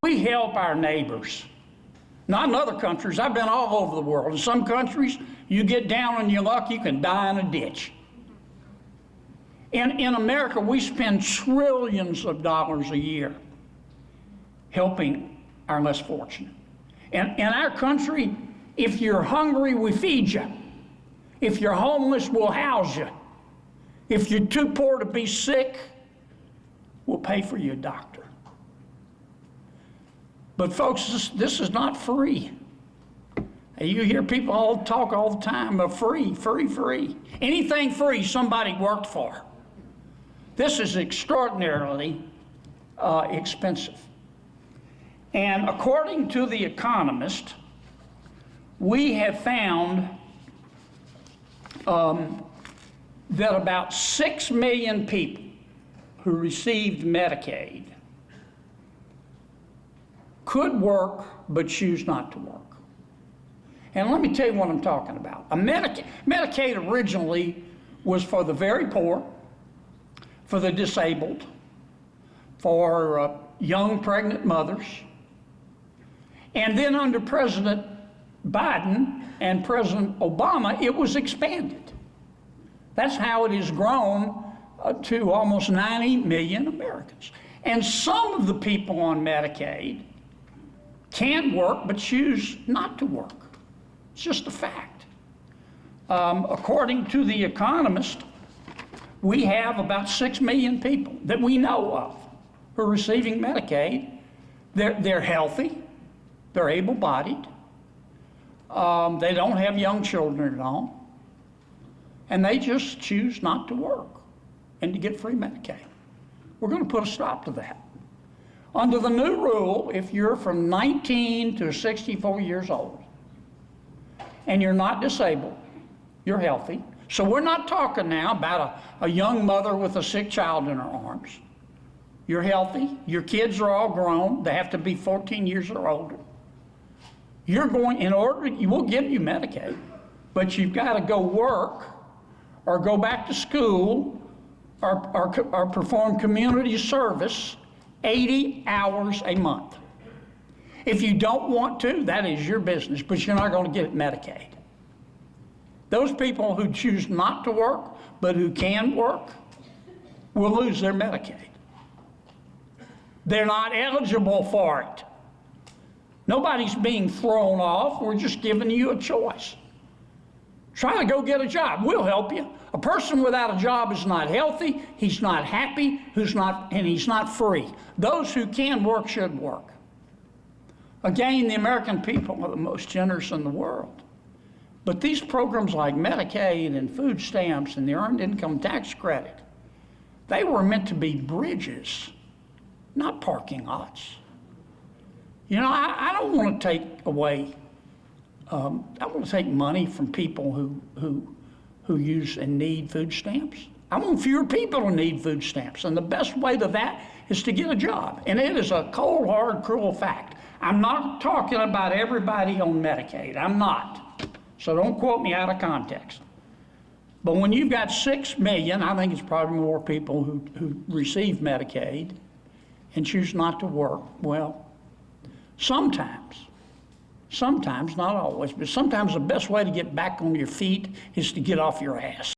we help our neighbors. Not in other countries. I've been all over the world. In some countries, you get down on your luck, you can die in a ditch. In America, we spend trillions of dollars a year helping our less fortunate. In our country, if you're hungry, we feed you. If you're homeless, we'll house you. If you're too poor to be sick, we'll pay for your doctor. But folks, this is not free. You hear people all talk all the time of free, free, free. Anything free, somebody worked for. This is extraordinarily expensive. And according to The Economist, we have found that about 6 million people who received Medicaid could work but choose not to work. And let me tell you what I'm talking about. Medicaid originally was for the very poor, for the disabled, for young pregnant mothers. And then under President Biden and President Obama, it was expanded. That's how it has grown to almost 90 million Americans. And some of the people on Medicaid can work but choose not to work. It's just a fact. According to The Economist, we have about 6 million people that we know of who are receiving Medicaid. They're healthy, they're able-bodied, they don't have young children at all, and they just choose not to work and to get free Medicaid. We're going to put a stop to that. Under the new rule, if you're from 19 to 64 years old and you're not disabled, you're healthy. So we're not talking now about a young mother with a sick child in her arms. You're healthy, your kids are all grown, they have to be 14 years or older. You're going, we'll give you Medicaid, but you've got to go work or go back to school or perform community service 80 hours a month. If you don't want to, that is your business, but you're not going to get Medicaid. Those people who choose not to work, but who can work, will lose their Medicaid. They're not eligible for it. Nobody's being thrown off. We're just giving you a choice. Try to go get a job. We'll help you. A person without a job is not healthy, he's not happy, and he's not free. Those who can work should work. Again, the American people are the most generous in the world. But these programs like Medicaid and food stamps and the Earned Income Tax Credit, they were meant to be bridges, not parking lots. You know, I don't want to take away, I want to take money from people who use and need food stamps. I want fewer people to need food stamps, and the best way to that is to get a job. And it is a cold, hard, cruel fact. I'm not talking about everybody on Medicaid. I'm not. So don't quote me out of context. But when you've got 6 million, I think it's probably more people who receive Medicaid and choose not to work, well, sometimes, not always, but sometimes the best way to get back on your feet is to get off your ass.